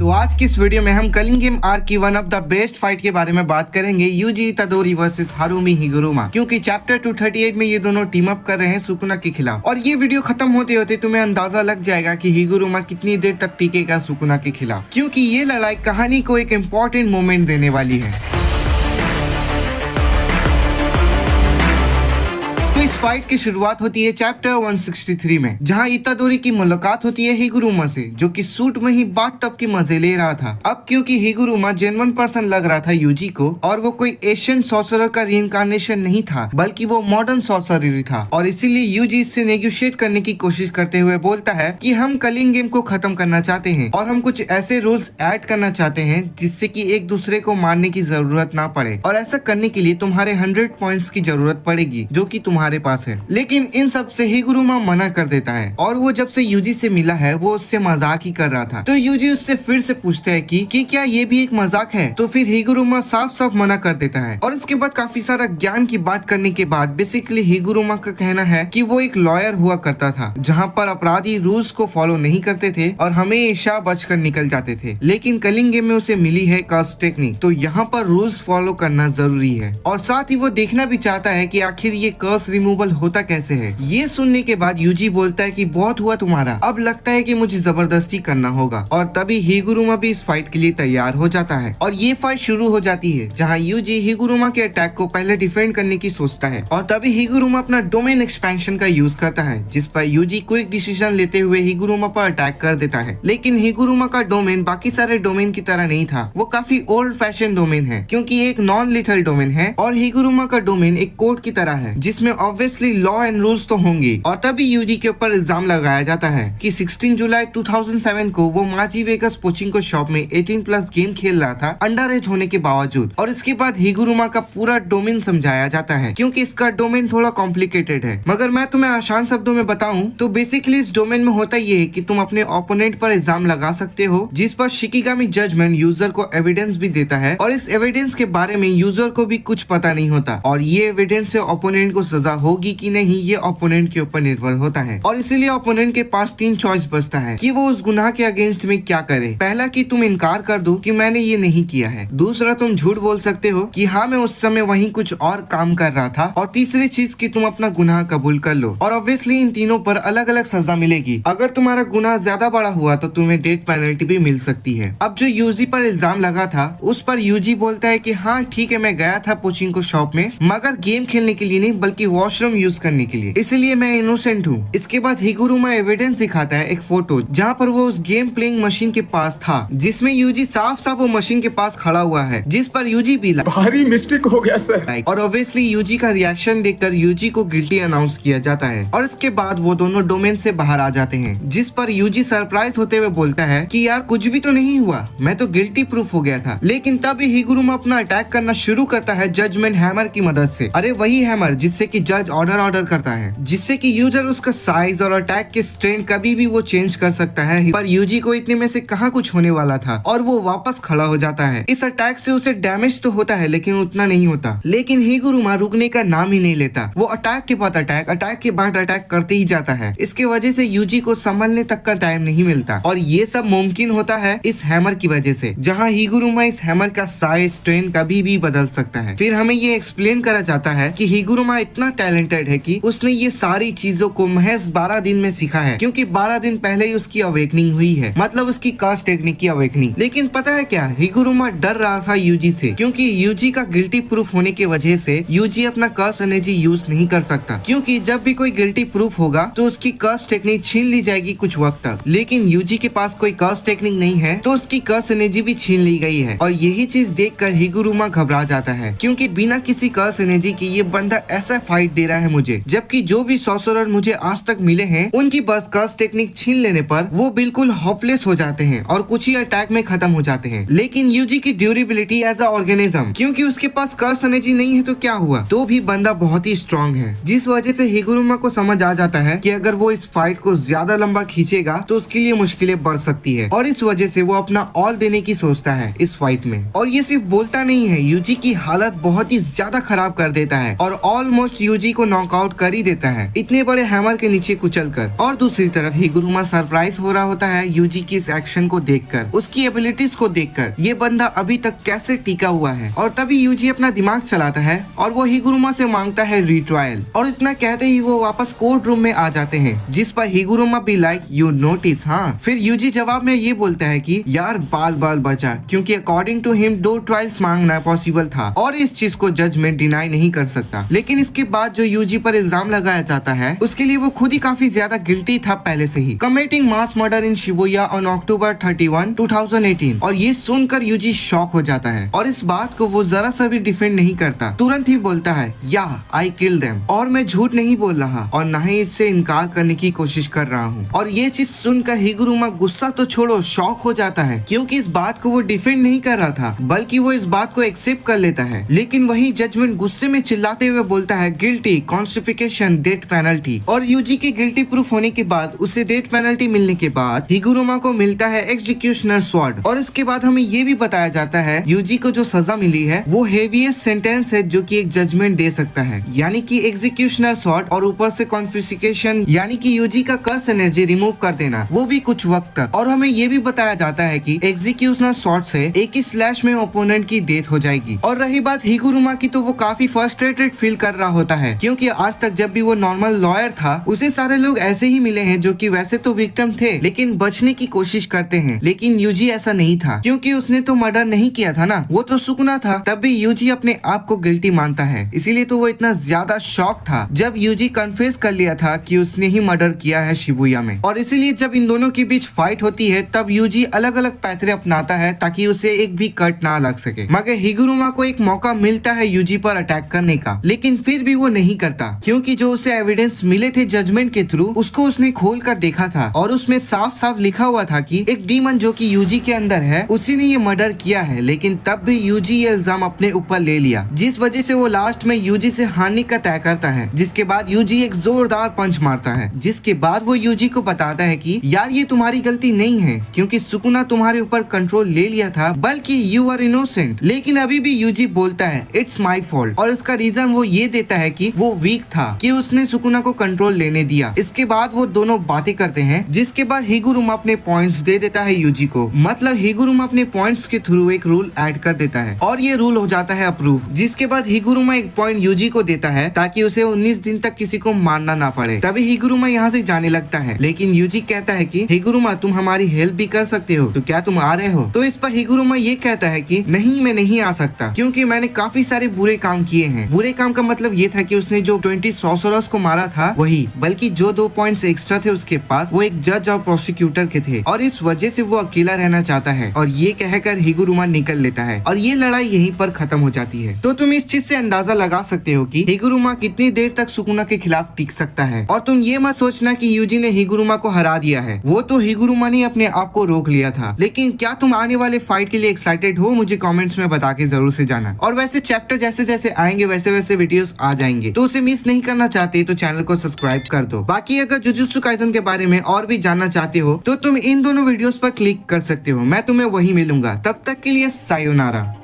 तो आज की इस वीडियो में हम कलिंग गेम आर्क की one of the best fight के बारे में बात करेंगे, यूजी इतादोरी वर्सेस हारुमी हिगुरुमा, क्योंकि चैप्टर 238 में ये दोनों टीम अप कर रहे हैं सुकुना के खिलाफ। और ये वीडियो खत्म होते होते तुम्हें अंदाजा लग जाएगा कि हिगुरुमा कितनी देर तक टिकेगा सुकुना के खिलाफ, क्योंकि ये लड़ाई कहानी को एक इम्पोर्टेंट मोमेंट देने वाली है। तो इस फाइट की शुरुआत होती है चैप्टर 163 में, जहां इतादोरी की मुलाकात होती है हिगुरुमा से, जो कि सूट में ही बाथटब के मजे ले रहा था। अब क्योंकि हिगुरुमा जेन्युइन पर्सन लग रहा था यूजी को, और वो कोई एशियन सॉर्सरर का रीइंकार्नेशन नहीं था, बल्कि वो मॉडर्न सॉर्सरर था, और इसीलिए यूजी इससे नेगोशिएट करने की कोशिश करते हुए बोलता है कि हम कलिंग गेम को खत्म करना चाहते हैं और हम कुछ ऐसे रूल्स ऐड करना चाहते हैं जिससे कि एक दूसरे को मारने की जरूरत ना पड़े, और ऐसा करने के लिए तुम्हारे 100 पॉइंट्स की जरूरत पड़ेगी जो कि तुम्हारे पास है। लेकिन इन सब से हिगुरुमा मना कर देता है, और वो जब से यूजी से मिला है वो उससे मजाक ही कर रहा था। तो यूजी उससे फिर से पूछते हैं कि क्या ये भी एक मजाक है, तो फिर हिगुरुमा साफ साफ मना कर देता है। और इसके बाद काफी सारा ज्ञान की बात करने के बाद बेसिकली हिगुरुमा का कहना है कि वो एक लॉयर हुआ करता था, जहाँ पर अपराधी रूल्स को फॉलो नहीं करते थे और हमेशा बचकर निकल जाते थे। लेकिन कलिंग गेम में उसे मिली है कर्स टेक्निक, तो यहाँ पर रूल्स फॉलो करना जरूरी है, और साथ ही वो देखना भी चाहता है कि आखिर ये कर्स रिमूवल होता कैसे है। ये सुनने के बाद यूजी बोलता है कि बहुत हुआ तुम्हारा, अब लगता है कि मुझे जबरदस्ती करना होगा। और तभी हिगुरुमा भी इस फाइट के लिए तैयार हो जाता है, और ये फाइट शुरू हो जाती है जहाँ यूजी हिगुरुमा के अटैक को पहले डिफेंड करने की सोचता है, और तभी हिगुरुमा अपना डोमेन एक्सपेंशन का यूज करता है, जिस पर यूजी क्विक डिसीजन लेते हुए हिगुरुमा पर अटैक कर देता है। लेकिन हिगुरुमा का डोमेन बाकी सारे डोमेन की तरह नहीं था, वो काफी ओल्ड फैशन डोमेन है, क्योंकि एक नॉन लिथल डोमेन है, और हिगुरुमा का डोमेन एक कोड की तरह है जिसमें ऑब्वियसली लॉ एंड रूल्स तो होंगे। और तभी यूजी के ऊपर इल्जाम लगाया जाता है कि 16 जुलाई 2007 को वो माजी वेगस पोचिंको शॉप में 18+ गेम खेल रहा था अंडर एज होने के बावजूद। और इसके बाद हिगुरुमा का पूरा डोमेन समझाया जाता है, क्योंकि इसका डोमेन थोड़ा कॉम्प्लिकेटेड है। मगर मैं तुम्हें आसान शब्दों में बताऊं तो बेसिकली इस डोमेन में होता ये है कि तुम अपने ओपोनेंट पर इल्जाम लगा सकते हो, जिस पर शिकिगामी जजमेंट यूजर को एविडेंस भी देता है, और इस एविडेंस के बारे में यूजर को भी कुछ पता नहीं होता, और ये एविडेंस से ओपोनेंट को सजा होगी कि नहीं ये ओपोनेंट के ऊपर निर्भर होता है। और इसीलिए ओपोनेंट के पास 3 चॉइस बचता है कि वो उस गुनाह के अगेंस्ट में क्या करे। पहला कि तुम इनकार कर दो कि मैंने ये नहीं किया है। दूसरा, तुम झूठ बोल सकते हो कि हाँ मैं उस समय वहीं कुछ और काम कर रहा था। और तीसरी चीज कि तुम अपना गुनाह कबूल कर लो। और ऑब्वियसली इन तीनों पर अलग अलग सजा मिलेगी। अगर तुम्हारा गुनाह ज्यादा बड़ा हुआ तो तुम्हें डेथ पेनल्टी भी मिल सकती है। अब जो यूजी पर इल्जाम लगा था उस पर यूजी बोलता है कि हाँ ठीक है, मैं गया था पोचिंको शॉप में, मगर गेम खेलने के लिए नहीं बल्कि वॉशरूम यूज करने के लिए, इसलिए मैं इनोसेंट हूँ। इसके बाद हिगुरुमा एविडेंस दिखाता है, एक फोटो जहाँ पर वो उस गेम प्लेइंग मशीन के पास था, जिसमें यूजी साफ साफ वो मशीन के पास खड़ा हुआ है, जिस पर यूजी भी भारी मिस्टेक हो गया सर। और ऑब्वियसली यूजी का रिएक्शन देखकर यूजी को गिल्टी अनाउंस किया जाता है, और इसके बाद वो दोनों डोमेन से बाहर आ जाते हैं, जिस पर यूजी सरप्राइज होते हुए बोलता है कि यार कुछ भी तो नहीं हुआ, मैं तो गिल्टी प्रूफ हो गया था। लेकिन तभी हिगुरुमा अपना अटैक करना शुरू करता है जजमेंट हैमर की मदद से। अरे वही हैमर जिससे कि जज ऑर्डर करता है, जिससे कि यूजर उसका साइज और अटैक के स्ट्रेंथ कभी भी वो चेंज कर सकता है। पर यूजी को इतने में से कहाँ कुछ होने वाला था, और वो वापस खड़ा हो जाता है। इस अटैक से उसे डैमेज तो होता है लेकिन उतना नहीं होता। लेकिन हिगुरुमा रुकने का नाम ही नहीं लेता, वो अटैक के बाद अटैक के बाद अटैक करते ही जाता है। इसके वजह से यूजी को संभलने तक का टाइम नहीं मिलता, और ये सब मुमकिन होता है इस हैमर की वजह से, जहाँ हिगुरुमा इस हैमर का साइज स्ट्रेंथ कभी भी बदल सकता है। फिर हमें ये एक्सप्लेन करा जाता है कि हिगुरुमा इतना टैलेंटेड है कि उसने ये सारी चीजों को महज 12 दिन में सीखा है, क्योंकि 12 दिन पहले ही उसकी अवेकनिंग हुई है, मतलब उसकी कर्स टेक्निक की अवेकनिंग। लेकिन पता है क्या, हिगुरुमा डर रहा था यूजी से, क्योंकि यूजी का गिल्टी प्रूफ होने की वजह से यूजी अपना कर्स एनर्जी यूज नहीं कर सकता, क्योंकि जब भी कोई गिल्टी प्रूफ होगा तो उसकी कर्स टेक्निक छीन ली जाएगी कुछ वक्त तक। लेकिन यूजी के पास कोई कर्स टेक्निक नहीं है, तो उसकी कर्स एनर्जी भी छीन ली गई है। और यही चीज देखकर हिगुरुमा घबरा जाता है, क्योंकि बिना किसी कर्स एनर्जी की ये बंदा ऐसा फाइट दे रहा है मुझे, जबकि जो भी सॉर्सरर मुझे आज तक मिले हैं उनकी बस कर्स टेक्निक छीन लेने पर वो बिल्कुल होपलेस हो जाते हैं और कुछ ही अटैक में खत्म हो जाते हैं। लेकिन यूजी की ड्यूरेबिलिटी एज अ ऑर्गेनिज्म, क्योंकि उसके पास कर्स एनर्जी नहीं है तो क्या हुआ, तो भी बंदा बहुत ही स्ट्रॉन्ग है, जिस वजह से हिगुरुमा को समझ आ जाता है कि अगर वो इस फाइट को ज्यादा लंबा खींचेगा तो उसके लिए मुश्किलें बढ़ सकती है, और इस वजह से वो अपना ऑल देने की सोचता है इस फाइट में। और ये सिर्फ बोलता नहीं है, यूजी की हालत बहुत ही ज्यादा खराब कर देता है, और ऑलमोस्ट यूजी यूजी को नॉकआउट कर ही देता है इतने बड़े हैमर के नीचे कुचलकर। और दूसरी तरफ हिगुरुमा सरप्राइज हो रहा होता है यूजी की इस एक्शन को देखकर, उसकी एबिलिटीज को देखकर ये बंदा अभी तक कैसे टिका हुआ है। और तभी यूजी अपना दिमाग चलाता है और वो हिगुरुमा से मांगता है रीट्रायल। और इतना कहते ही वो वापस कोर्ट रूम में आ जाते हैं, जिस पर हिगुरुमा भी लाइक यू नोटिस। हाँ, फिर यूजी जवाब में ये बोलता है कि यार बाल बाल बचा, क्योंकि अकॉर्डिंग टू हिम 2 ट्रायल्स मांगना पॉसिबल था और इस चीज को जजमेंट डिनाई नहीं कर सकता। लेकिन इसके बाद जो यूजी पर इल्जाम लगाया जाता है उसके लिए वो खुद ही काफी ज्यादा गिल्टी था पहले से ही, committing mass murder in Shibuya on October 31, 2018। और ये सुनकर यूजी शॉक हो जाता है और इस बात को वो जरा सा भी डिफेंड नहीं करता, तुरंत ही बोलता है या आई किल देम, और मैं झूठ नहीं बोल रहा और न ही इससे इनकार करने की कोशिश कर रहा हूँ। और ये चीज सुनकर हिगुरुमा गुस्सा तो छोड़ो शॉक हो जाता है, क्योंकि इस बात को वो डिफेंड नहीं कर रहा था बल्कि वो इस बात को एक्सेप्ट कर लेता है। लेकिन वही जजमेंट गुस्से में चिल्लाते हुए बोलता है गिल्टी, कॉन्स्टिफिकेशन, डेथ पेनल्टी। और यूजी के गिल्टी प्रूफ होने के बाद उसे डेथ पेनल्टी मिलने के बाद हिगुरुमा को मिलता है एग्जीक्यूशनर स्वॉर्ड। और इसके बाद हमें ये भी बताया जाता है यूजी को जो सजा मिली है वो हेवीएस्ट सेंटेंस है जो कि एक जजमेंट दे सकता है, यानी कि एग्जीक्यूशनर स्वॉर्ड और ऊपर से कॉन्फिस्केशन यानी कि यूजी का कर्स एनर्जी रिमूव कर देना, वो भी कुछ वक्त तक। और हमें ये भी बताया जाता है कि एग्जीक्यूशनर स्वॉर्ड से एक ही स्लैश में ओपोनेंट की डेथ हो जाएगी। और रही बात हिगुरुमा की, तो वो काफी फ्रस्ट्रेटेड फील कर रहा होता है, क्योंकि आज तक जब भी वो नॉर्मल लॉयर था उसे सारे लोग ऐसे ही मिले हैं जो कि वैसे तो विक्टिम थे लेकिन बचने की कोशिश करते हैं। लेकिन यूजी ऐसा नहीं था, क्योंकि उसने तो मर्डर नहीं किया था ना, वो तो सुकुना था। तब भी यूजी अपने आप को गिल्टी मानता है, इसीलिए तो वो इतना ज्यादा शॉक था जब यूजी कन्फेस कर लिया था कि उसने ही मर्डर किया है शिबुया में। और इसीलिए जब इन दोनों के बीच फाइट होती है तब यूजी अलग अलग पैतरे अपनाता है ताकि उसे एक भी कट ना लग सके। मगर हिगुरुमा को एक मौका मिलता है यूजी पर अटैक करने का, लेकिन फिर भी वो नहीं करता, क्योंकि जो उसे एविडेंस मिले थे जजमेंट के थ्रू उसको उसने खोल कर देखा था और उसमें साफ साफ लिखा हुआ था कि एक डीमन जो कि यूजी के अंदर है उसी ने ये मर्डर किया है। लेकिन तब भी यूजी ये इल्जाम अपने ऊपर ले लिया, जिस वजह से वो लास्ट में यूजी से हारने का तय करता है। जिसके बाद यूजी एक जोरदार पंच मारता है, जिसके बाद वो यूजी को बताता है कि यार ये तुम्हारी गलती नहीं है, क्योंकि सुकुना तुम्हारे ऊपर कंट्रोल ले लिया था, बल्कि यू आर इनोसेंट। लेकिन अभी भी यूजी बोलता है इट्स माई फॉल्ट, और इसका रीजन वो ये देता है कि वो वीक था कि उसने सुकुना को कंट्रोल लेने दिया। इसके बाद वो दोनों बातें करते हैं, जिसके बाद हिगुरुमा अपने पॉइंट्स दे देता है यूजी को। मतलब हिगुरुमा अपने पॉइंट्स के थ्रू एक रूल ऐड कर देता है और ये रूल हो जाता है अप्रूव। जिसके बाद हिगुरुमा एक पॉइंट यूजी को देता है ताकि उसे 19 दिन तक किसी को मारना ना पड़े। तभी हिगुरुमा यहाँ से जाने लगता है, लेकिन यूजी कहता है कि हिगुरुमा तुम हमारी हेल्प भी कर सकते हो, तो क्या तुम आ रहे हो? तो इस पर हिगुरुमा ये कहता है कि नहीं, मैं नहीं आ सकता, क्योंकि मैंने काफी सारे बुरे काम किए हैं। बुरे काम का मतलब ये था कि उसने जो 20 सॉर्सरर्स को मारा था वही, बल्कि जो 2 पॉइंट्स एक्स्ट्रा थे उसके पास वो एक जज और प्रोसिक्यूटर के थे, और इस वजह से वो अकेला रहना चाहता है। और ये कहकर हिगुरुमा निकल लेता है और ये लड़ाई यहीं पर खत्म हो जाती है। तो तुम इस चीज से अंदाजा लगा सकते हो कि हिगुरुमा कितनी देर तक सुकुना के खिलाफ टिक सकता है। और तुम ये मत सोचना कि यूजी ने हिगुरुमा को हरा दिया है, वो तो हिगुरुमा ने अपने आप को रोक लिया था। लेकिन क्या तुम आने वाले फाइट के लिए एक्साइटेड हो? मुझे कमेंट्स में बता के जरूर से जाना। और वैसे चैप्टर जैसे जैसे आएंगे वैसे वैसे वीडियोस आ जाएंगे, तो उसे मिस नहीं करना चाहते तो चैनल को सब्सक्राइब कर दो। बाकी अगर जुजुत्सु काइसन के बारे में और भी जानना चाहते हो तो तुम इन दोनों वीडियोस पर क्लिक कर सकते हो। मैं तुम्हें वही मिलूंगा। तब तक के लिए सायोनारा।